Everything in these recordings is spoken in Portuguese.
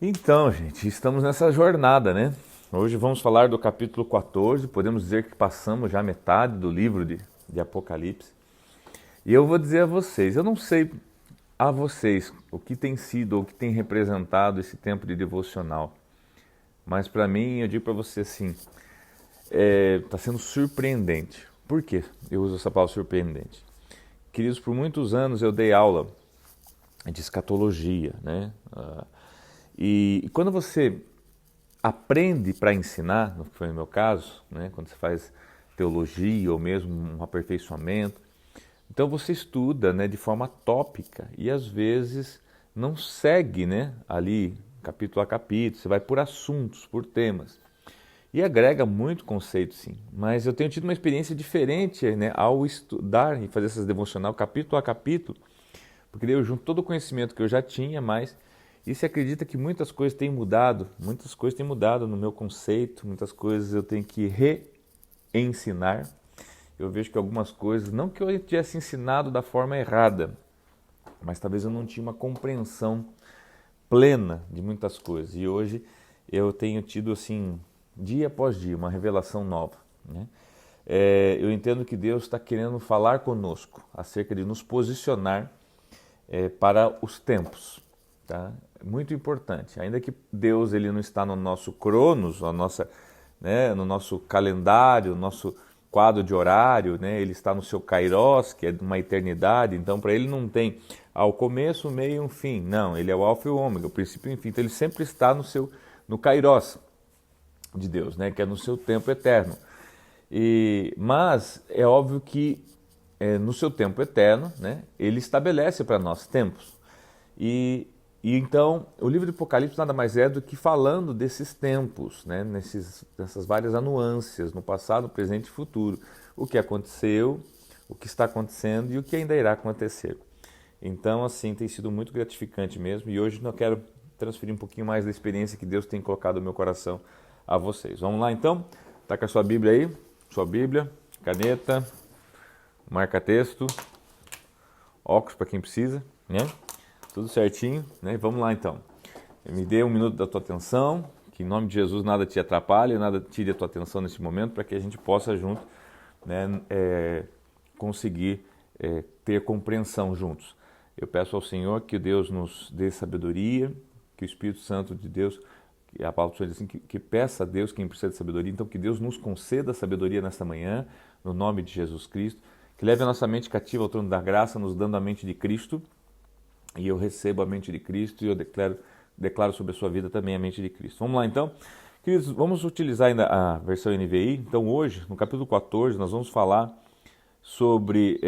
Então, gente, estamos nessa jornada, né? Hoje vamos falar do capítulo 14. Podemos dizer que passamos já metade do livro de Apocalipse. E eu vou dizer a vocês, eu não sei a vocês o que tem sido ou o que tem representado esse tempo de devocional, mas para mim, eu digo para você assim, está sendo surpreendente. Por quê? Eu uso essa palavra surpreendente. Queridos, por muitos anos eu dei aula de escatologia, né? E quando você aprende para ensinar, no que foi no meu caso, né, quando você faz teologia ou mesmo um aperfeiçoamento, então você estuda, né, de forma tópica e às vezes não segue, né, ali capítulo a capítulo, você vai por assuntos, por temas. E agrega muito conceito, sim. Mas eu tenho tido uma experiência diferente, né, ao estudar e fazer essas devocional capítulo a capítulo, porque daí eu junto todo o conhecimento que eu já tinha, mas e se acredita que muitas coisas têm mudado, no meu conceito, muitas coisas eu tenho que reensinar. Eu vejo que algumas coisas, não que eu tivesse ensinado da forma errada, mas talvez eu não tinha uma compreensão plena de muitas coisas. E hoje eu tenho tido assim, dia após dia, uma revelação nova, né? Eu entendo que Deus está querendo falar conosco acerca de nos posicionar para os tempos, tá? Muito importante. Ainda que Deus ele não está no nosso cronos, né, no nosso calendário, no nosso quadro de horário, né? Ele está no seu kairos, que é uma eternidade. Então, para ele não tem ao começo, o meio e um fim. Não, ele é o alfa e o ômega, o princípio e o fim. Então, ele sempre está no kairos de Deus, né? Que é no seu tempo eterno. Mas é óbvio que no seu tempo eterno, né, ele estabelece para nós tempos. E, e então o livro do Apocalipse nada mais é do que falando desses tempos, né, nessas várias anuâncias, no passado, presente e futuro. O que aconteceu, o que está acontecendo e o que ainda irá acontecer. Então, assim, tem sido muito gratificante mesmo. E hoje eu quero transferir um pouquinho mais da experiência que Deus tem colocado no meu coração a vocês. Vamos lá então? Tá com a sua Bíblia aí? Sua Bíblia, caneta, marca-texto, óculos para quem precisa, né? Tudo certinho, né? Vamos lá então. Me dê um minuto da tua atenção, que em nome de Jesus nada te atrapalhe, nada tire a tua atenção nesse momento, para que a gente possa junto, né, conseguir ter compreensão juntos. Eu peço ao Senhor que Deus nos dê sabedoria, que o Espírito Santo de Deus, que a palavra diz assim, que peça a Deus quem precisa de sabedoria, então que Deus nos conceda sabedoria nesta manhã, no nome de Jesus Cristo, que leve a nossa mente cativa ao trono da graça, nos dando a mente de Cristo, e eu recebo a mente de Cristo e eu declaro sobre a sua vida também a mente de Cristo. Vamos lá então? Queridos, vamos utilizar ainda a versão NVI. Então hoje, no capítulo 14, nós vamos falar sobre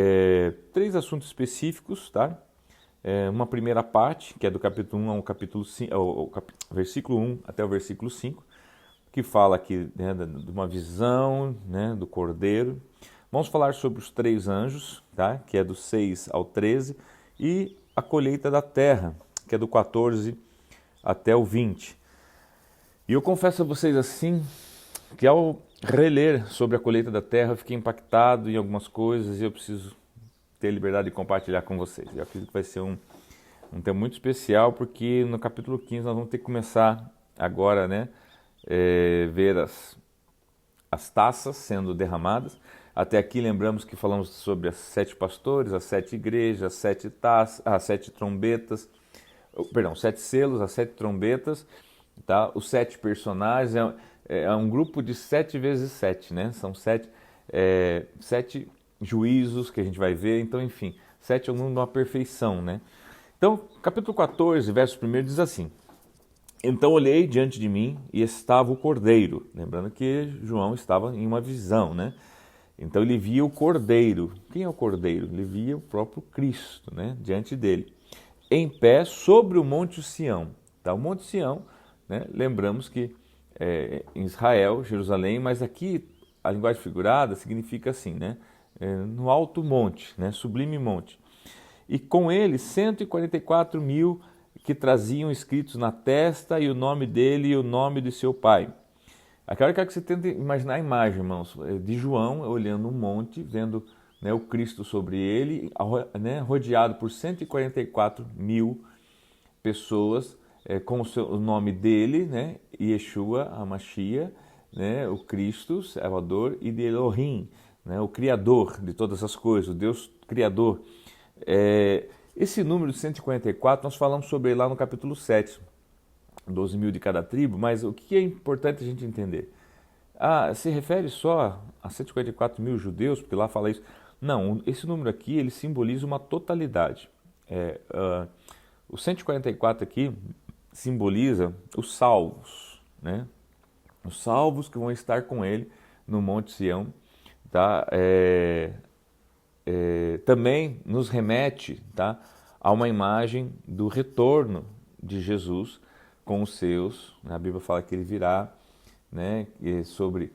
três assuntos específicos, tá? Uma primeira parte, que é do capítulo 1 ao capítulo 5, versículo 1 até o versículo 5, que fala aqui, né, de uma visão, né, do Cordeiro. Vamos falar sobre os três anjos, tá? Que é do 6 ao 13, e a colheita da terra, que é do 14 até o 20. E eu confesso a vocês assim, que ao reler sobre a colheita da terra, eu fiquei impactado em algumas coisas e eu preciso ter liberdade de compartilhar com vocês. Eu acredito que vai ser um tema muito especial, porque no capítulo 15 nós vamos ter que começar agora, né, ver as taças sendo derramadas. Até aqui lembramos que falamos sobre as 7 pastores, as 7 igrejas, as 7 taças, as 7 trombetas, perdão, 7 selos, as 7 trombetas, tá? Os 7 personagens, é um grupo de 7 vezes 7, né? São 7 juízos que a gente vai ver, então enfim, 7 é o número de uma perfeição, né? Então, capítulo 14, verso 1 diz assim: então olhei diante de mim e estava o Cordeiro. Lembrando que João estava em uma visão, né? Então ele via o Cordeiro. Quem é o Cordeiro? Ele via o próprio Cristo, né? Diante dele, em pé sobre o Monte Sião. Tá? O Monte Sião, né? Lembramos que em Israel, Jerusalém, mas aqui a linguagem figurada significa assim, né? No alto monte, né? Sublime monte. E com ele 144 mil que traziam escritos na testa e o nome dele e o nome de seu pai. Aquela que você tenta imaginar a imagem, irmãos, de João olhando um monte, vendo, né, o Cristo sobre ele, né, rodeado por 144 mil pessoas, com o nome dele, né? Yeshua, HaMashiach, né? O Cristo, Salvador, e de Elohim, né? O Criador de todas as coisas, o Deus Criador. Esse número de 144 nós falamos sobre ele lá no capítulo 7, 12 mil de cada tribo, mas o que é importante a gente entender? Se refere só a 144 mil judeus, porque lá fala isso. Não, esse número aqui ele simboliza uma totalidade. O 144 aqui simboliza os salvos, né? Os salvos que vão estar com ele no Monte Sião. Tá? Também nos remete, tá, a uma imagem do retorno de Jesus com os seus. A Bíblia fala que ele virá, né, sobre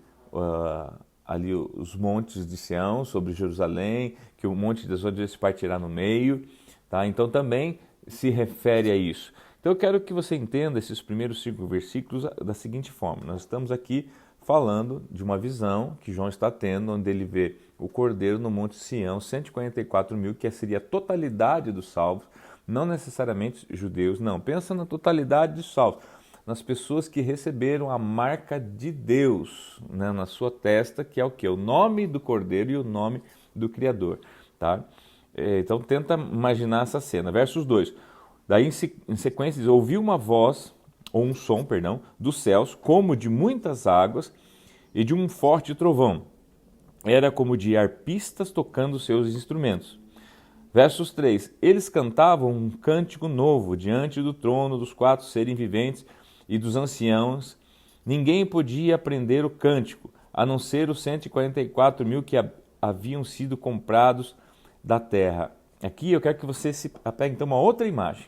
ali os montes de Sião, sobre Jerusalém, que o monte de Deus se partirá no meio. Tá? Então também se refere a isso. Então eu quero que você entenda esses primeiros 5 versículos da seguinte forma. Nós estamos aqui falando de uma visão que João está tendo, onde ele vê o Cordeiro no Monte Sião, 144 mil, que seria a totalidade dos salvos, não necessariamente judeus, não. Pensa na totalidade dos salvos, nas pessoas que receberam a marca de Deus, né, na sua testa, que é o quê? O nome do Cordeiro e o nome do Criador. Tá? Então tenta imaginar essa cena. Versos 2. Daí em sequência diz, ouvi uma voz, ou um som, perdão, dos céus, como de muitas águas e de um forte trovão. Era como de arpistas tocando seus instrumentos. Versos 3. Eles cantavam um cântico novo diante do trono dos 4 seres viventes e dos anciãos. Ninguém podia aprender o cântico, a não ser os 144 mil que haviam sido comprados da terra. Aqui eu quero que você se apegue então a uma outra imagem.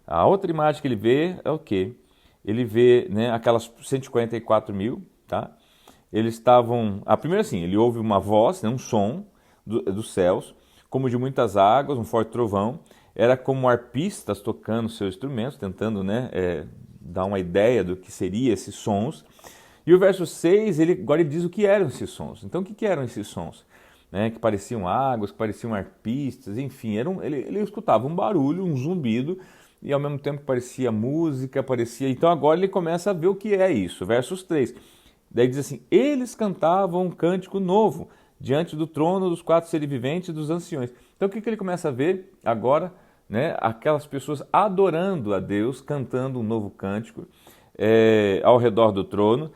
A outra imagem que ele vê é o quê? Ele vê, né, aquelas 144 mil, tá? Eles estavam... primeiro assim, ele ouve uma voz, né, um som dos céus, como de muitas águas, um forte trovão. Era como arpistas tocando seus instrumentos, tentando, né, dar uma ideia do que seriam esses sons. E o verso 6, agora ele diz o que eram esses sons. Então o que eram esses sons? Né, que pareciam águas, que pareciam arpistas, enfim, ele escutava um barulho, um zumbido, e ao mesmo tempo parecia música, parecia... Então agora ele começa a ver o que é isso, versos 3. Daí diz assim, eles cantavam um cântico novo, diante do trono dos 4 seres viventes e dos anciões. Então o que ele começa a ver agora? Né, aquelas pessoas adorando a Deus, cantando um novo cântico ao redor do trono.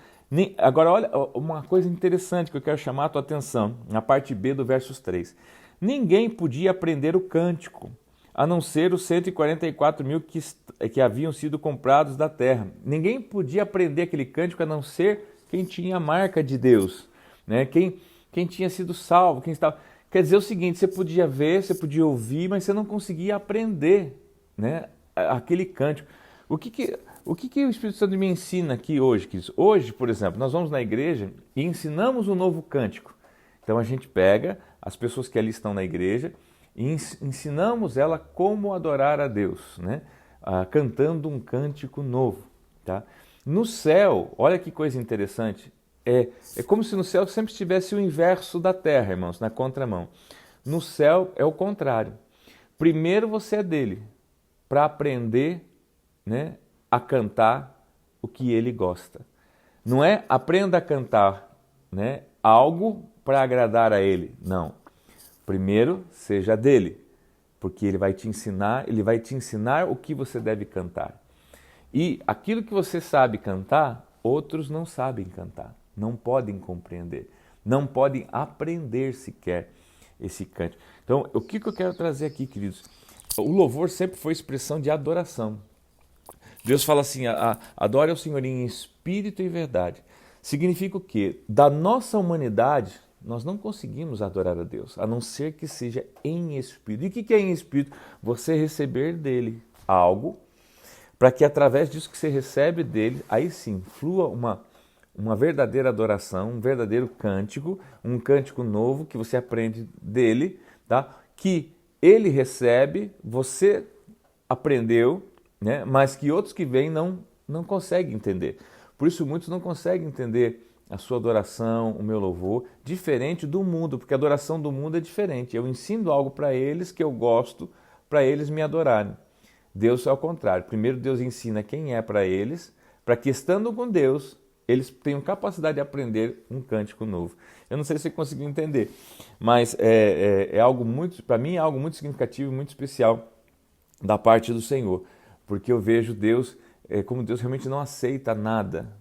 Agora olha uma coisa interessante que eu quero chamar a tua atenção, na parte B do versos 3. Ninguém podia aprender o cântico, a não ser os 144 mil que haviam sido comprados da terra. Ninguém podia aprender aquele cântico a não ser quem tinha a marca de Deus, né? Quem tinha sido salvo, quem estava... Quer dizer o seguinte, você podia ver, você podia ouvir, mas você não conseguia aprender, né, aquele cântico. O que o Espírito Santo me ensina aqui hoje, queridos? Hoje, por exemplo, nós vamos na igreja e ensinamos um novo cântico. Então a gente pega as pessoas que ali estão na igreja e ensinamos ela como adorar a Deus, né? Cantando um cântico novo. Tá? No céu, olha que coisa interessante, é como se no céu sempre estivesse o inverso da terra, irmãos, na contramão. No céu é o contrário. Primeiro você é dele, para aprender, né, a cantar o que ele gosta. Não é aprenda a cantar, né, algo para agradar a ele, não. Primeiro, seja dele, porque ele vai te ensinar o que você deve cantar. E aquilo que você sabe cantar, outros não sabem cantar, não podem compreender, não podem aprender sequer esse cântico. Então, o que eu quero trazer aqui, queridos? O louvor sempre foi expressão de adoração. Deus fala assim, adore ao Senhor em espírito e verdade. Significa o quê? Da nossa humanidade, nós não conseguimos adorar a Deus, a não ser que seja em espírito. E o que é em espírito? Você receber dele algo, para que através disso que você recebe dele, aí sim, flua uma verdadeira adoração, um verdadeiro cântico, um cântico novo que você aprende dele, tá? Que ele recebe, você aprendeu, né? Mas que outros que vêm não conseguem entender. Por isso muitos não conseguem entender a sua adoração, o meu louvor, diferente do mundo, porque a adoração do mundo é diferente. Eu ensino algo para eles que eu gosto, para eles me adorarem. Deus é ao contrário. Primeiro Deus ensina quem é para eles, para que estando com Deus, eles tenham capacidade de aprender um cântico novo. Eu não sei se você conseguiu entender, mas é algo muito, para mim é algo muito significativo, muito especial da parte do Senhor, porque eu vejo Deus como Deus realmente não aceita nada,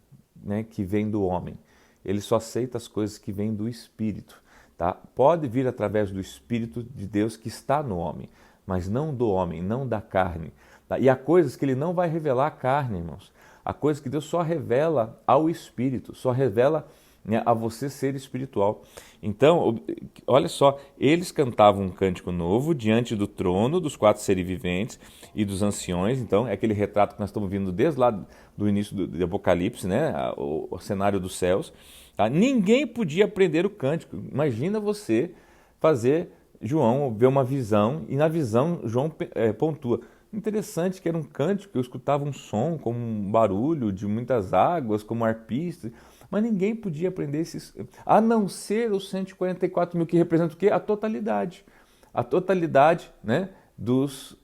né, que vem do homem. Ele só aceita as coisas que vêm do Espírito. Tá? Pode vir através do Espírito de Deus que está no homem, mas não do homem, não da carne. Tá? E há coisas que ele não vai revelar à carne, irmãos. Há coisas que Deus só revela ao Espírito, só revela, né, a você ser espiritual. Então, olha só, eles cantavam um cântico novo diante do trono dos 4 seres viventes e dos anciões. Então, é aquele retrato que nós estamos vendo desde lá do início do Apocalipse, né, o cenário dos céus. Tá? Ninguém podia aprender o cântico. Imagina você fazer João ver uma visão e na visão João pontua. Interessante que era um cântico, eu escutava um som como um barulho de muitas águas, como arpistas, mas ninguém podia aprender esses, a não ser os 144 mil, que representam o quê? A totalidade. A totalidade, né, dos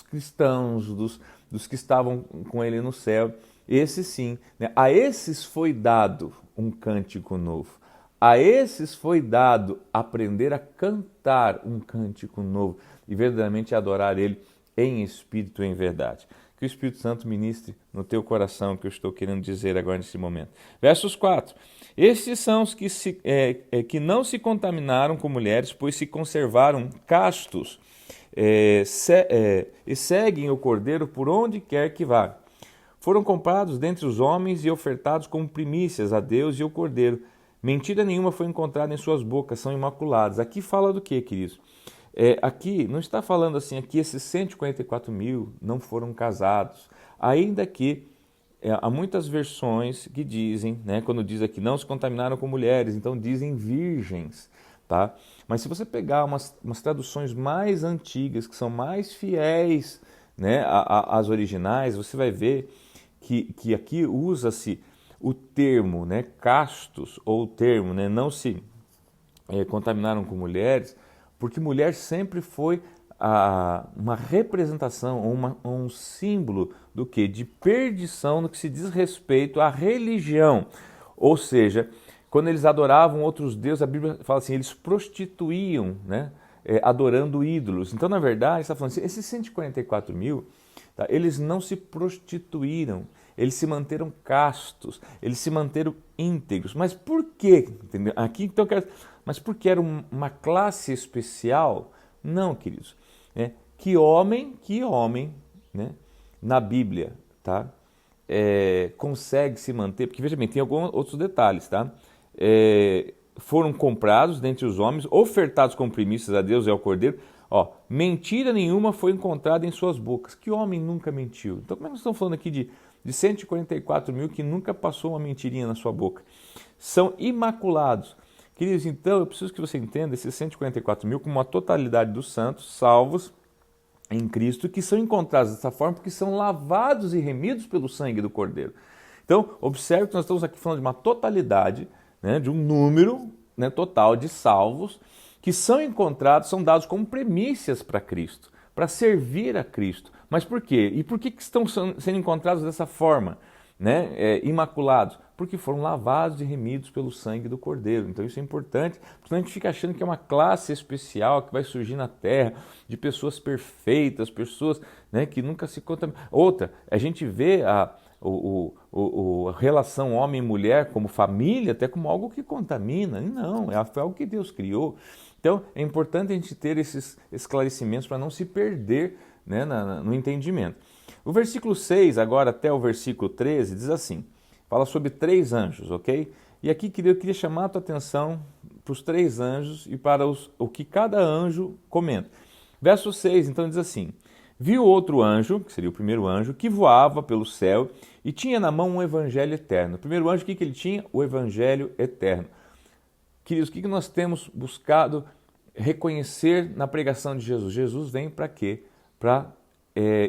cristãos, dos que estavam com ele no céu. Esses sim, né? A esses foi dado um cântico novo. A esses foi dado aprender a cantar um cântico novo e verdadeiramente adorar ele em espírito e em verdade. Que o Espírito Santo ministre no teu coração o que eu estou querendo dizer agora nesse momento. Versos 4. Estes são os que não se contaminaram com mulheres, pois se conservaram castos e seguem o Cordeiro por onde quer que vá. Foram comprados dentre os homens e ofertados como primícias a Deus e ao Cordeiro. Mentira nenhuma foi encontrada em suas bocas, são imaculados. Aqui fala do que, queridos? Aqui não está falando assim, aqui esses 144 mil não foram casados, ainda que há muitas versões que dizem, né, quando diz aqui não se contaminaram com mulheres, então dizem virgens, tá? Mas se você pegar umas traduções mais antigas, que são mais fiéis, né, às originais, você vai ver que aqui usa-se o termo, né, castos, ou o termo, né, não se contaminaram com mulheres, porque mulher sempre foi uma representação, um símbolo do quê? De perdição no que se diz respeito à religião. Ou seja, quando eles adoravam outros deuses, a Bíblia fala assim, eles prostituíam, né? Adorando ídolos. Então, na verdade, está falando assim, esses 144 mil, tá? Eles não se prostituíram, eles se manteram castos, eles se manteram íntegros. Mas por quê? Entendeu? Aqui, então, eu quero... Mas porque era uma classe especial? Não, queridos. Que homem, né, na Bíblia, tá, consegue se manter? Porque, veja bem, tem alguns outros detalhes, tá? Foram comprados dentre os homens, ofertados como primícias a Deus e ao Cordeiro. Ó, mentira nenhuma foi encontrada em suas bocas. Que homem nunca mentiu? Então, como é que nós estamos falando aqui de 144 mil que nunca passou uma mentirinha na sua boca? São imaculados. Queridos, então eu preciso que você entenda esses 144 mil como a totalidade dos santos, salvos em Cristo, que são encontrados dessa forma porque são lavados e remidos pelo sangue do Cordeiro. Então, observe que nós estamos aqui falando de uma totalidade, né, de um número, né, total de salvos que são encontrados, são dados como primícias para Cristo, para servir a Cristo. Mas por quê? E por que estão sendo encontrados dessa forma, né, imaculados? Porque foram lavados e remidos pelo sangue do Cordeiro. Então isso é importante, porque a gente fica achando que é uma classe especial que vai surgir na Terra, de pessoas perfeitas, pessoas, né, que nunca se contaminam. Outra, a gente vê a relação homem e mulher como família até como algo que contamina. Não, é algo que Deus criou. Então é importante a gente ter esses esclarecimentos para não se perder, né, no entendimento. O versículo 6, agora até o versículo 13, diz assim, fala sobre 3 anjos, ok? E aqui eu queria chamar a tua atenção para os 3 anjos e para o que cada anjo comenta. Verso 6, então, diz assim, viu outro anjo, que seria o primeiro anjo, que voava pelo céu e tinha na mão um evangelho eterno. O primeiro anjo, o que ele tinha? O evangelho eterno. Queridos, o que nós temos buscado reconhecer na pregação de Jesus? Jesus vem para quê? Para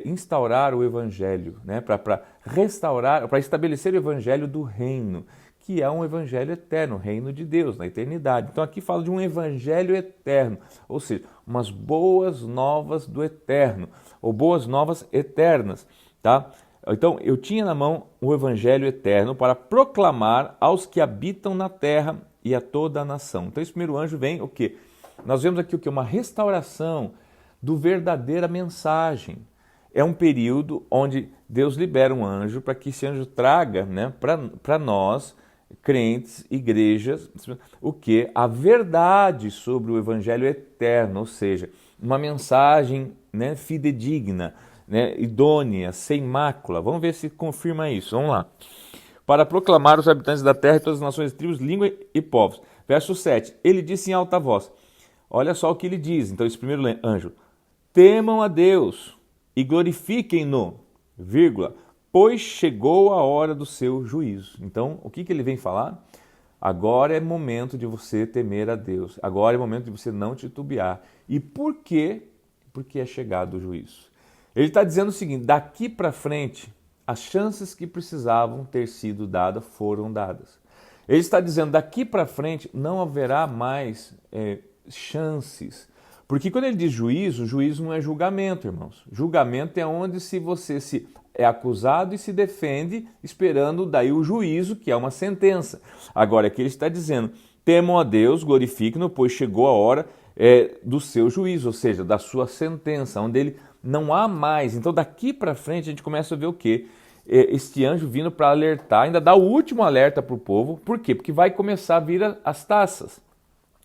instaurar o evangelho, né? Para restaurar, para estabelecer o evangelho do reino, que é um evangelho eterno, o reino de Deus, na eternidade. Então aqui fala de um evangelho eterno, ou seja, umas boas novas do eterno, ou boas novas eternas, tá? Então eu tinha na mão o evangelho eterno para proclamar aos que habitam na terra e a toda a nação. Então esse primeiro anjo vem o quê? Nós vemos aqui o quê? Uma restauração do verdadeira mensagem. É um período onde Deus libera um anjo para que esse anjo traga, né, para nós, crentes, igrejas, o que? A verdade sobre o evangelho eterno, ou seja, uma mensagem, né, fidedigna, né, idônea, sem mácula. Vamos ver se confirma isso. Vamos lá. Para proclamar os habitantes da terra e todas as nações, tribos, língua e povos. Verso 7. Ele disse em alta voz. Olha só o que ele diz. Então esse primeiro anjo. Temam a Deus e glorifiquem-no, vírgula, pois chegou a hora do seu juízo. Então, o que ele vem falar? Agora é momento de você temer a Deus. Agora é momento de você não titubear. E por quê? Porque é chegado o juízo. Ele está dizendo o seguinte, daqui para frente, as chances que precisavam ter sido dadas foram dadas. Ele está dizendo, daqui para frente não haverá mais chances. Porque quando ele diz juízo, juízo não é julgamento, irmãos. Julgamento é onde se você é acusado e se defende, esperando daí o juízo, que é uma sentença. Agora, aqui ele está dizendo, temam a Deus, glorifiquem-no, pois chegou a hora do seu juízo, ou seja, da sua sentença, onde ele não há mais. Então, daqui para frente, a gente começa a ver o quê? Este anjo vindo para alertar, ainda dá o último alerta para o povo. Por quê? Porque vai começar a vir as taças.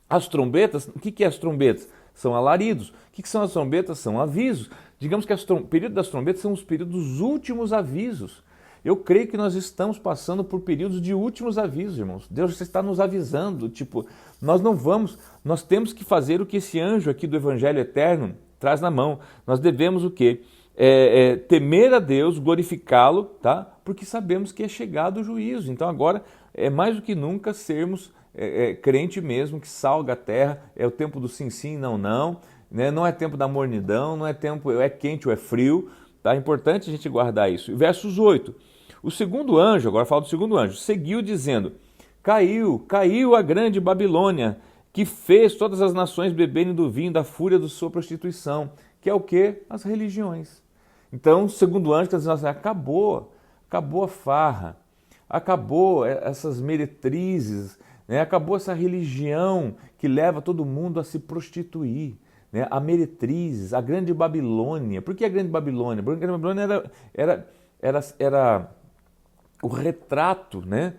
As trombetas, o que é as trombetas? São alaridos. O que são as trombetas? São avisos. Digamos que o período das trombetas são os períodos dos últimos avisos. Eu creio que nós estamos passando por períodos de últimos avisos, irmãos. Deus está nos avisando, nós temos que fazer o que esse anjo aqui do Evangelho Eterno traz na mão. Nós devemos o quê? Temer a Deus, glorificá-lo, tá? Porque sabemos que é chegado o juízo. Então agora é mais do que nunca sermos crente mesmo, que salga a terra, é o tempo do sim, sim, não, não, né? Não é tempo da mornidão, não é tempo, é quente ou é frio, tá? É importante a gente guardar isso. Versos 8, o segundo anjo, agora fala do segundo anjo, seguiu dizendo, caiu a grande Babilônia, que fez todas as nações beberem do vinho da fúria da sua prostituição, que é o quê? As religiões. Então, o segundo anjo está dizendo assim, acabou a farra, acabou essas meretrizes, né? Acabou essa religião que leva todo mundo a se prostituir, né? A meretrizes, a grande Babilônia. Por que a grande Babilônia? Porque a grande Babilônia era o retrato, né?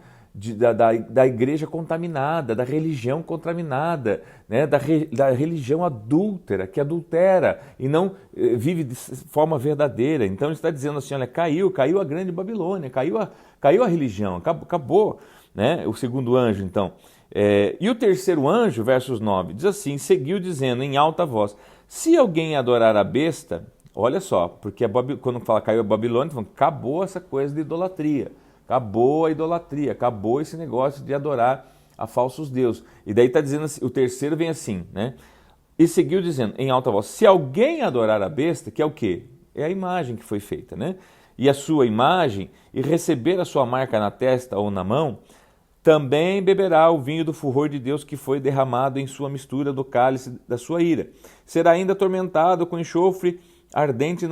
Da igreja contaminada, da religião contaminada, né? da religião adúltera, que adultera e não vive de forma verdadeira. Então ele está dizendo assim, olha, caiu a grande Babilônia, caiu a religião, acabou, né? O segundo anjo, então. E o terceiro anjo, versos 9, diz assim, seguiu dizendo em alta voz, se alguém adorar a besta, olha só, porque quando fala caiu a Babilônia, acabou essa coisa de idolatria. Acabou a idolatria, acabou esse negócio de adorar a falsos deuses. E daí está dizendo assim, o terceiro vem assim, né? E seguiu dizendo em alta voz, se alguém adorar a besta, que é o quê? É a imagem que foi feita, né? E a sua imagem, e receber a sua marca na testa ou na mão, também beberá o vinho do furor de Deus que foi derramado em sua mistura do cálice da sua ira. Será ainda atormentado com enxofre ardente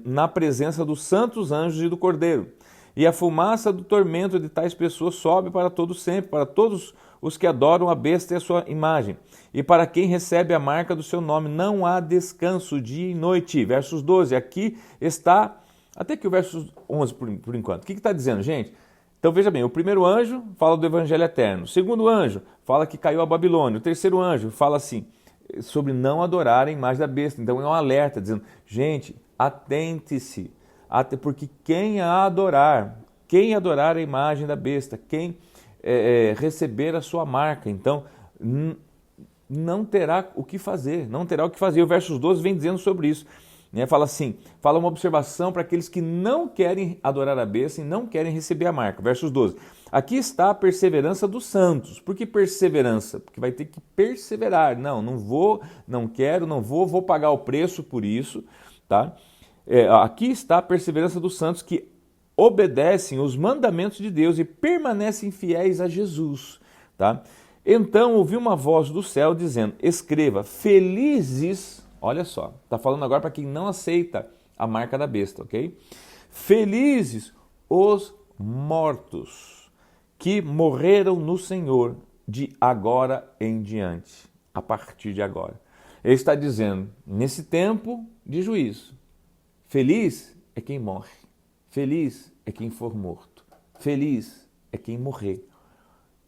na presença dos santos anjos e do Cordeiro. E a fumaça do tormento de tais pessoas sobe para todo sempre, para todos os que adoram a besta e a sua imagem. E para quem recebe a marca do seu nome, não há descanso dia e noite. Versos 12, aqui está, até que o verso 11 por enquanto. O que está dizendo, gente? Então veja bem, o primeiro anjo fala do evangelho eterno. O segundo anjo fala que caiu a Babilônia. O terceiro anjo fala assim, sobre não adorar a imagem da besta. Então é um alerta, dizendo, gente, atente-se. Até porque quem adorar a imagem da besta, quem receber a sua marca, então não terá o que fazer, O versos 12 vem dizendo sobre isso, né? Fala uma observação para aqueles que não querem adorar a besta e não querem receber a marca. Versos 12, aqui está a perseverança dos santos. Por que perseverança? Porque vai ter que perseverar. Não vou, não quero, vou pagar o preço por isso, tá? Aqui está a perseverança dos santos que obedecem os mandamentos de Deus e permanecem fiéis a Jesus. Tá? Então ouvi uma voz do céu dizendo, escreva, felizes, olha só, está falando agora para quem não aceita a marca da besta, ok? Felizes os mortos que morreram no Senhor de agora em diante, a partir de agora. Ele está dizendo, nesse tempo de juízo, feliz é quem morre, feliz é quem for morto, feliz é quem morrer,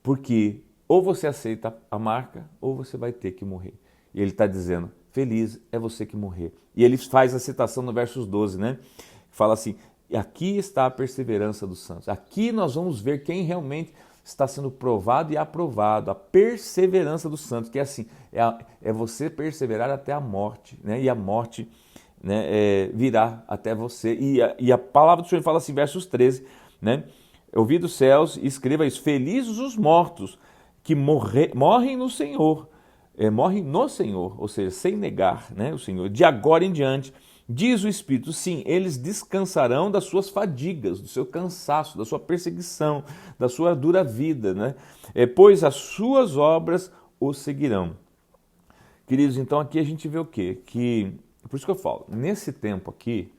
porque ou você aceita a marca ou você vai ter que morrer. E ele está dizendo, feliz é você que morrer. E ele faz a citação no versos 12, né? Fala assim, aqui está a perseverança dos santos. Aqui nós vamos ver quem realmente está sendo provado e aprovado, a perseverança dos santos, que é assim, é você perseverar até a morte, né? E a morte, né, virá até você. E a palavra do Senhor fala assim, versos 13, né? Ouvi dos céus e escreva isso, felizes os mortos que morrem no Senhor, morrem no Senhor, ou seja, sem negar, né, o Senhor, de agora em diante. Diz o Espírito, sim, eles descansarão das suas fadigas, do seu cansaço, da sua perseguição, da sua dura vida, né? Pois as suas obras os seguirão. Queridos, então aqui a gente vê o quê? Por isso que eu falo, nesse tempo aqui,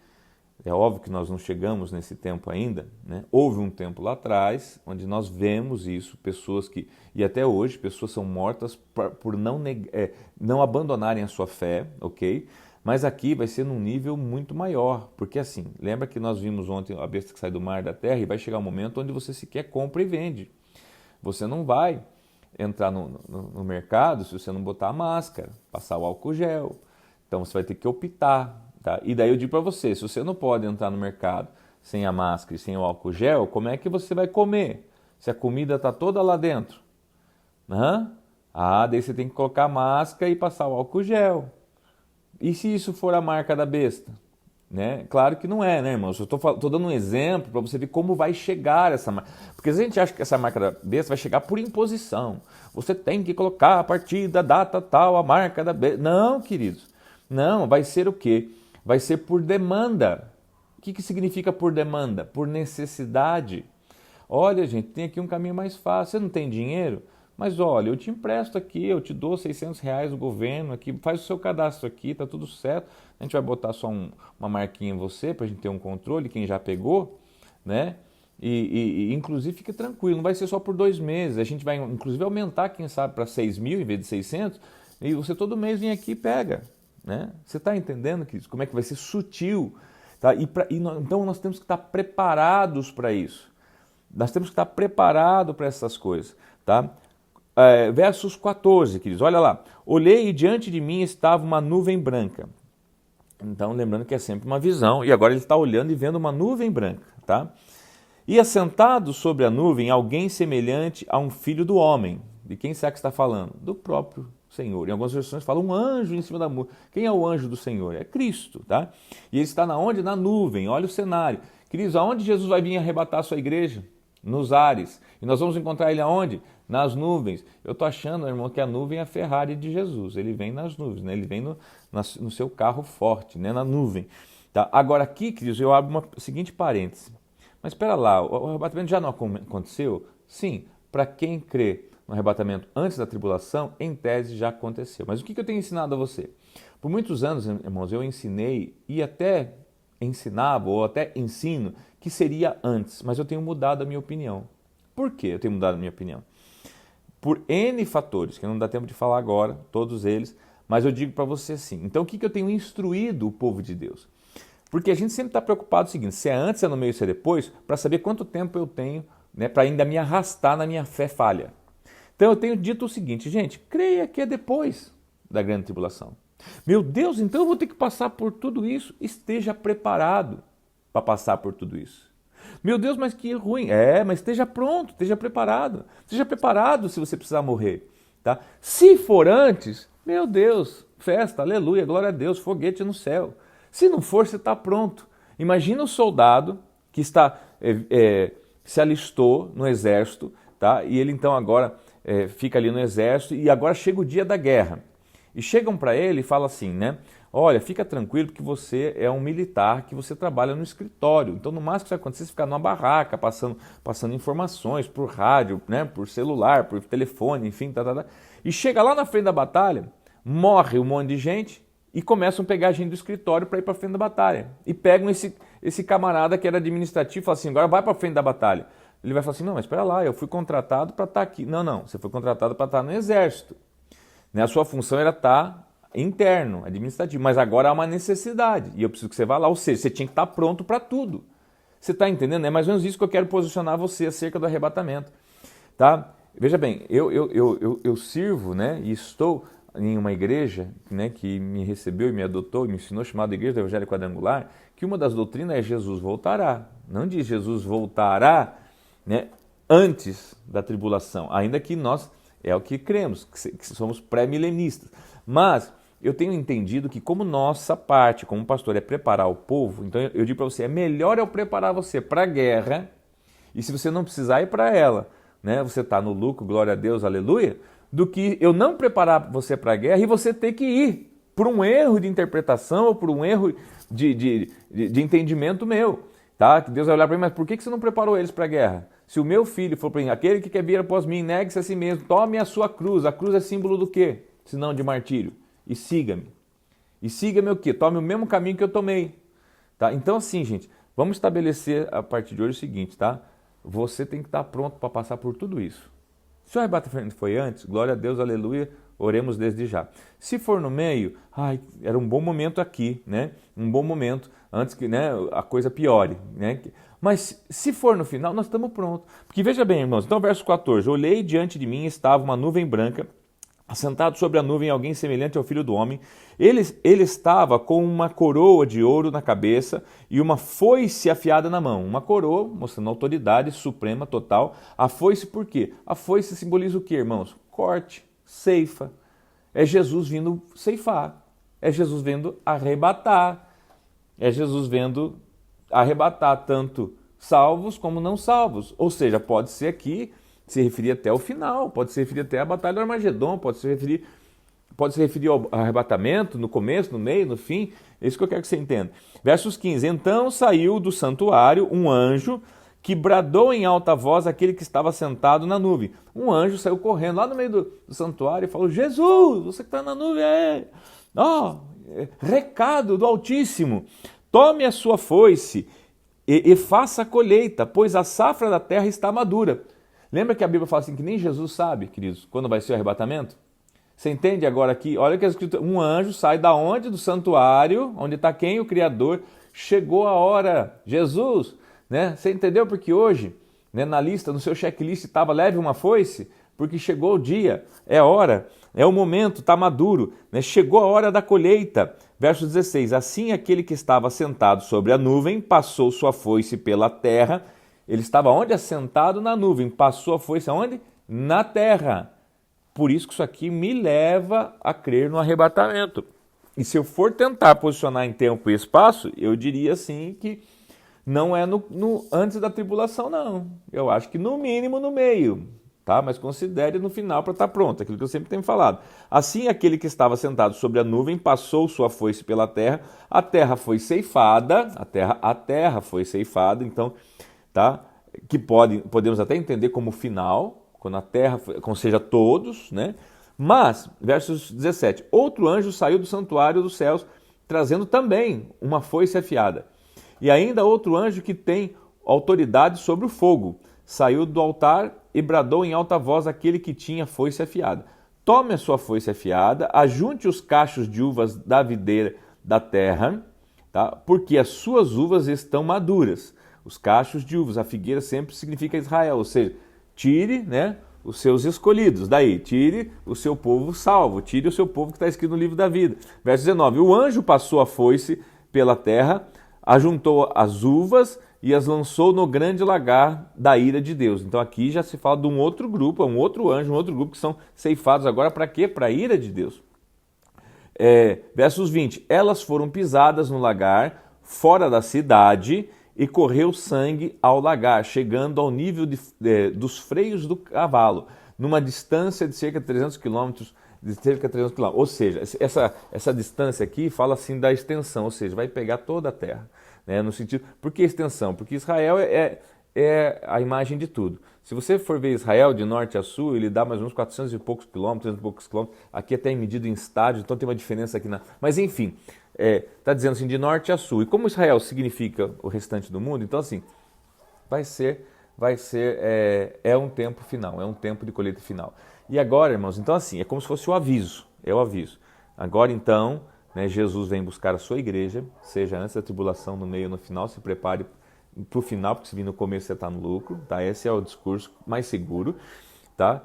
é óbvio que nós não chegamos nesse tempo ainda, né? Houve um tempo lá atrás, onde nós vemos isso, pessoas que, e até hoje, pessoas são mortas por não abandonarem a sua fé, ok? Mas aqui vai ser num nível muito maior, porque assim, lembra que nós vimos ontem a besta que sai do mar da terra e vai chegar um momento onde você sequer compra e vende. Você não vai entrar no mercado se você não botar a máscara, passar o álcool gel. Então você vai ter que optar, tá? E daí eu digo para você, se você não pode entrar no mercado sem a máscara e sem o álcool gel, como é que você vai comer? Se a comida está toda lá dentro? Daí você tem que colocar a máscara e passar o álcool gel. E se isso for a marca da besta? Né? Claro que não é, né, irmãos? Eu estou dando um exemplo para você ver como vai chegar essa marca. Porque a gente acha que essa marca da besta vai chegar por imposição. Você tem que colocar a partir da data tal a marca da besta. Não, queridos. Não, vai ser o quê? Vai ser por demanda. O que significa por demanda? Por necessidade. Olha, gente, tem aqui um caminho mais fácil. Você não tem dinheiro? Mas olha, eu te empresto aqui, eu te dou R$600 do governo aqui, faz o seu cadastro aqui, tá tudo certo. A gente vai botar só uma marquinha em você para a gente ter um controle, quem já pegou, né? E inclusive fique tranquilo, não vai ser só por 2 meses. A gente vai inclusive aumentar, quem sabe, para 6.000 em vez de 600. E você todo mês vem aqui e pega, né? Você está entendendo como é que vai ser sutil, tá? Então nós temos que estar preparados para isso. Nós temos que estar preparados para essas coisas, tá? Versos 14, queridos, olha lá. Olhei e diante de mim estava uma nuvem branca. Então, lembrando que é sempre uma visão, e agora ele está olhando e vendo uma nuvem branca, tá? E assentado sobre a nuvem, alguém semelhante a um filho do homem. De quem será que está falando? Do próprio Senhor. Em algumas versões fala um anjo em cima da nuvem. Quem é o anjo do Senhor? É Cristo, tá? E ele está onde? Na nuvem. Olha o cenário. Queridos, aonde Jesus vai vir arrebatar a sua igreja? Nos ares. E nós vamos encontrar ele aonde? Nas nuvens. Eu estou achando, irmão, que a nuvem é a Ferrari de Jesus. Ele vem nas nuvens, né? Ele vem no seu carro forte, né? Na nuvem. Tá? Agora aqui, queridos, eu abro uma seguinte parêntese. Mas espera lá, o arrebatamento já não aconteceu? Sim, para quem crê no arrebatamento antes da tribulação, em tese já aconteceu. Mas o que eu tenho ensinado a você? Por muitos anos, irmãos, eu ensinei e até ensinava ou até ensino que seria antes, mas eu tenho mudado a minha opinião. Por que eu tenho mudado a minha opinião? Por N fatores, que não dá tempo de falar agora, todos eles, mas eu digo para você assim. Então o que eu tenho instruído o povo de Deus? Porque a gente sempre está preocupado com o seguinte, se é antes, se é no meio, se é depois, para saber quanto tempo eu tenho, né, para ainda me arrastar na minha fé falha. Então eu tenho dito o seguinte, gente, creia que é depois da grande tribulação. Meu Deus, então eu vou ter que passar por tudo isso. Esteja preparado para passar por tudo isso. Meu Deus, mas que ruim. Mas esteja pronto, esteja preparado. Esteja preparado se você precisar morrer. Tá? Se for antes, meu Deus, festa, aleluia, glória a Deus, foguete no céu. Se não for, você está pronto. Imagina o soldado que se alistou no exército, tá? E ele então agora fica ali no exército e agora chega o dia da guerra. E chegam para ele e falam assim, né? olha, fica tranquilo porque você é um militar, que você trabalha no escritório. Então, no máximo que vai acontecer é você ficar numa barraca, passando informações por rádio, né, por celular, por telefone, enfim, E chega lá na frente da batalha, morre um monte de gente e começam a pegar a gente do escritório para ir para frente da batalha. E pegam esse camarada que era administrativo e falam assim, agora vai para frente da batalha. Ele vai falar assim, não, mas espera lá, eu fui contratado para estar aqui. Não, você foi contratado para estar no exército. A sua função era estar interno, administrativo, mas agora há uma necessidade e eu preciso que você vá lá, ou seja, você tinha que estar pronto para tudo. Você está entendendo? É mais ou menos isso que eu quero posicionar você acerca do arrebatamento. Tá? Veja bem, eu sirvo, né, e estou em uma igreja, né, que me recebeu e me adotou e me ensinou, chamada Igreja do Evangelho Quadrangular, que uma das doutrinas é Jesus voltará. Não diz Jesus voltará, né, antes da tribulação, ainda que nós é o que cremos, que somos pré-milenistas. Mas eu tenho entendido que como nossa parte, como pastor, é preparar o povo, então eu digo para você, é melhor eu preparar você para a guerra, e se você não precisar ir para ela, né, você está no lucro, glória a Deus, aleluia, do que eu não preparar você para a guerra e você ter que ir por um erro de interpretação ou por um erro de entendimento meu. Tá? Que Deus vai olhar para mim, mas por que você não preparou eles para a guerra? Se o meu filho for para mim, aquele que quer vir após mim, negue-se a si mesmo, tome a sua cruz. A cruz é símbolo do quê? Senão de martírio. E siga-me. E siga-me o quê? Tome o mesmo caminho que eu tomei. Tá? Então assim, gente, vamos estabelecer a partir de hoje o seguinte, tá? Você tem que estar pronto para passar por tudo isso. Se o arrebatamento foi antes, glória a Deus, aleluia, oremos desde já. Se for no meio, era um bom momento aqui, né? Um bom momento antes que, né, a coisa piore, né? Mas se for no final, nós estamos prontos. Porque veja bem, irmãos, então verso 14, olhei e diante de mim estava uma nuvem branca, assentado sobre a nuvem alguém semelhante ao Filho do Homem. Ele estava com uma coroa de ouro na cabeça e uma foice afiada na mão. Uma coroa, mostrando autoridade suprema, total. A foice por quê? A foice simboliza o quê, irmãos? Corte, ceifa. É Jesus vindo ceifar. É Jesus vindo arrebatar. É Jesus vindo arrebatar tanto salvos como não salvos. Ou seja, pode ser aqui se referir até ao final, pode se referir até à Batalha do Armagedon, pode se referir ao arrebatamento, no começo, no meio, no fim. É isso que eu quero que você entenda. Versos 15. Então saiu do santuário um anjo que bradou em alta voz aquele que estava sentado na nuvem. Um anjo saiu correndo lá no meio do santuário e falou, Jesus, você que está na nuvem, recado do Altíssimo, tome a sua foice e faça a colheita, pois a safra da terra está madura. Lembra que a Bíblia fala assim que nem Jesus sabe, queridos, quando vai ser o arrebatamento? Você entende agora aqui? Olha que a Escritura, um anjo sai da onde? Do santuário, onde está quem? O Criador. Chegou a hora, Jesus, né? Você entendeu? Porque hoje, né, na lista, no seu checklist estava leve uma foice, porque chegou o dia, é a hora, é o momento, está maduro, né? Chegou a hora da colheita. Verso 16, assim aquele que estava sentado sobre a nuvem passou sua foice pela terra. Ele estava onde? Assentado na nuvem. Passou a foice aonde? Na terra. Por isso que isso aqui me leva a crer no arrebatamento. E se eu for tentar posicionar em tempo e espaço, eu diria assim que não é antes da tribulação, não. Eu acho que no mínimo no meio, tá? Mas considere no final para estar pronto, aquilo que eu sempre tenho falado. Assim aquele que estava sentado sobre a nuvem passou sua foice pela terra, a terra foi ceifada, a terra foi ceifada, então, tá? Que podemos até entender como final, quando a terra, ou seja, todos, né? Mas, versos 17, outro anjo saiu do santuário dos céus, trazendo também uma foice afiada. E ainda outro anjo que tem autoridade sobre o fogo, saiu do altar e bradou em alta voz aquele que tinha foice afiada. Tome a sua foice afiada, ajunte os cachos de uvas da videira da terra, tá? Porque as suas uvas estão maduras. Os cachos de uvas, a figueira sempre significa Israel, ou seja, tire, né, os seus escolhidos, daí, tire o seu povo salvo, tire o seu povo que está escrito no livro da vida. Verso 19, o anjo passou a foice pela terra, ajuntou as uvas e as lançou no grande lagar da ira de Deus. Então aqui já se fala de um outro grupo, um outro anjo, um outro grupo que são ceifados agora para quê? Para a ira de Deus. Versos 20, elas foram pisadas no lagar, fora da cidade, e correu sangue ao lagar, chegando ao nível dos freios do cavalo, numa distância de cerca de 300 quilômetros de cerca de 300 quilômetros. Ou seja, essa distância aqui fala assim da extensão, ou seja, vai pegar toda a terra. Né, no sentido, por que extensão? Porque Israel é a imagem de tudo. Se você for ver Israel de norte a sul, ele dá mais ou menos 400 e poucos quilômetros, 300 e poucos quilômetros. Aqui até é medido em estádio, então tem uma diferença aqui. Mas enfim, está dizendo assim, de norte a sul. E como Israel significa o restante do mundo, então assim, é um tempo final, é um tempo de colheita final. E agora, irmãos, então assim, é como se fosse o aviso, é o aviso. Agora então, né, Jesus vem buscar a sua igreja, seja antes da tribulação, no meio ou no final, se prepare para o final, porque se vir no começo você está no lucro, tá? Esse é o discurso mais seguro, tá?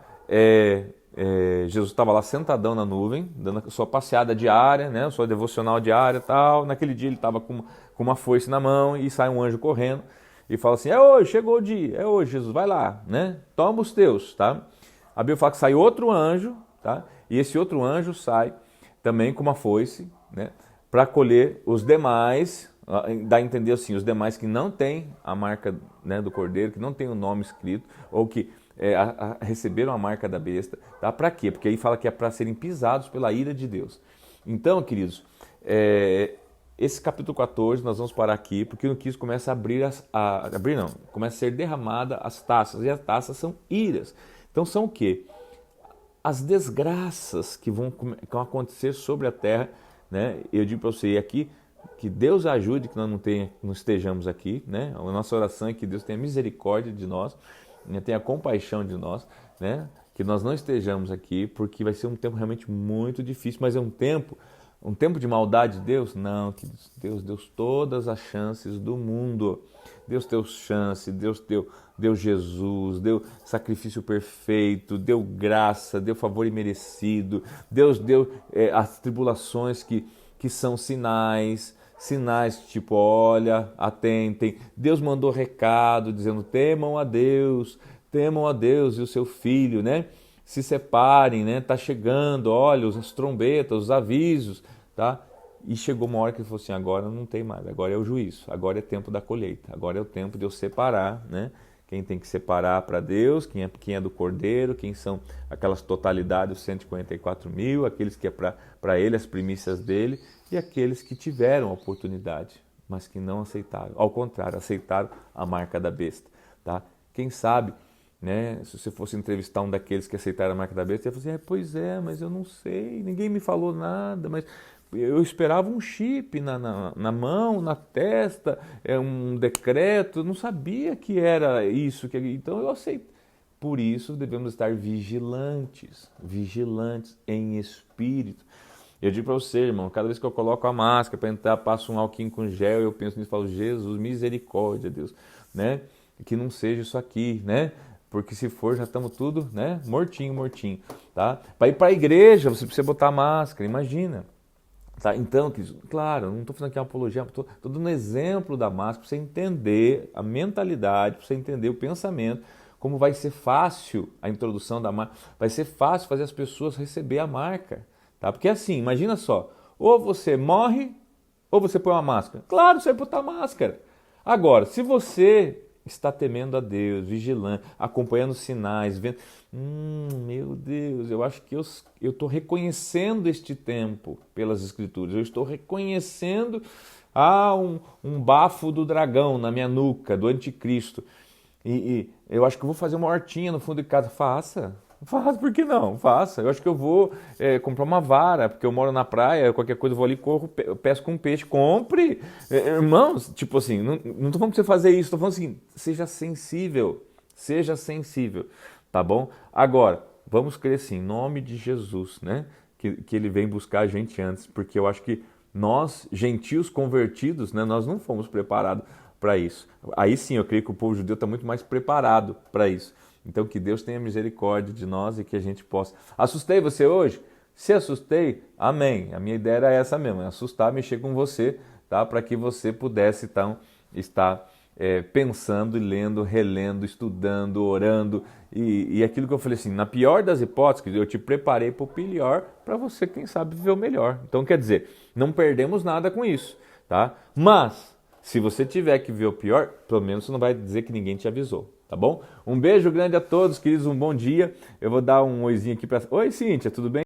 Jesus estava lá sentadão na nuvem, dando a sua passeada diária, né, a sua devocional diária e tal. Naquele dia ele estava com uma foice na mão e sai um anjo correndo e fala assim, é hoje, chegou o dia, é hoje, Jesus, vai lá, né? Toma os teus, tá? A Bíblia fala que sai outro anjo, tá? E esse outro anjo sai também com uma foice, né, para colher os demais, dá a entender assim, os demais que não têm a marca, né, do cordeiro, que não tem o nome escrito, ou que receberam a marca da besta, tá? Para quê? Porque aí fala que é para serem pisados pela ira de Deus. Então, queridos, esse capítulo 14, nós vamos parar aqui, porque no 15 começa a começa a ser derramada as taças, e as taças são iras. Então são o quê? As desgraças que vão acontecer sobre a terra, né? Eu digo para você aqui, que Deus ajude que nós não estejamos aqui, né? A nossa oração é que Deus tenha misericórdia de nós, né? Tenha compaixão de nós, né? Que nós não estejamos aqui, porque vai ser um tempo realmente muito difícil, mas é um tempo de maldade de Deus? Não, que Deus deu todas as chances do mundo. Deus deu chance, Deus deu Jesus, deu sacrifício perfeito, deu graça, deu favor imerecido. Deus deu as tribulações que são sinais tipo, olha, atentem. Deus mandou recado dizendo, temam a Deus e o seu Filho, né? Se separem, né? Tá chegando, olha, as trombetas, os avisos, tá? E chegou uma hora que ele falou assim, agora não tem mais, agora é o juízo, agora é tempo da colheita, agora é o tempo de eu separar, né? Quem tem que separar para Deus, quem é do Cordeiro, quem são aquelas totalidades, os 144 mil, aqueles que é para ele, as primícias dele, e aqueles que tiveram a oportunidade, mas que não aceitaram, ao contrário, aceitaram a marca da besta, tá? Quem sabe, né, se você fosse entrevistar um daqueles que aceitaram a marca da besta, você ia falar assim, pois é, mas eu não sei, ninguém me falou nada, mas eu esperava um chip na mão, na testa, um decreto, eu não sabia que era isso, então eu aceito. Por isso devemos estar vigilantes em espírito. Eu digo para você, irmão, cada vez que eu coloco a máscara para entrar, passo um alquinho com gel, eu penso nisso e falo, Jesus, misericórdia, Deus, né? Que não seja isso aqui, né? Porque se for, já estamos tudo, né? Mortinho, tá? Para ir para a igreja, você precisa botar máscara, imagina. Tá? Então, claro, não estou fazendo aqui uma apologia, estou dando um exemplo da máscara para você entender a mentalidade, para você entender o pensamento, como vai ser fácil a introdução da marca, vai ser fácil fazer as pessoas receber a marca. Tá? Porque assim, imagina só, ou você morre, ou você põe uma máscara. Claro, você vai botar máscara. Agora, se você está temendo a Deus, vigilante, acompanhando os sinais, vendo, meu Deus, eu acho que eu estou reconhecendo este tempo pelas Escrituras, eu estou reconhecendo um bafo do dragão na minha nuca, do anticristo, e eu acho que eu vou fazer uma hortinha no fundo de casa. Faça, por que não? Faça. Eu acho que eu vou comprar uma vara, porque eu moro na praia, qualquer coisa eu vou ali, corro, pesco um peixe, compre. Irmãos, tipo assim, não estou falando para você fazer isso, estou falando assim, seja sensível, tá bom? Agora, vamos crer assim, em nome de Jesus, né? Que ele vem buscar a gente antes, porque eu acho que nós, gentios convertidos, né, nós não fomos preparados para isso. Aí sim, eu creio que o povo judeu está muito mais preparado para isso. Então, que Deus tenha misericórdia de nós e que a gente possa... Assustei você hoje? Se assustei, amém. A minha ideia era essa mesmo, assustar, mexer com você, tá? Para que você pudesse, então, estar pensando e lendo, relendo, estudando, orando. E aquilo que eu falei assim, na pior das hipóteses, eu te preparei para o pior, para você, quem sabe, viver o melhor. Então, quer dizer, não perdemos nada com isso, tá? Mas, se você tiver que ver o pior, pelo menos você não vai dizer que ninguém te avisou. Tá bom? Um beijo grande a todos, queridos, um bom dia. Eu vou dar um oizinho aqui para... Oi, Cíntia, tudo bem?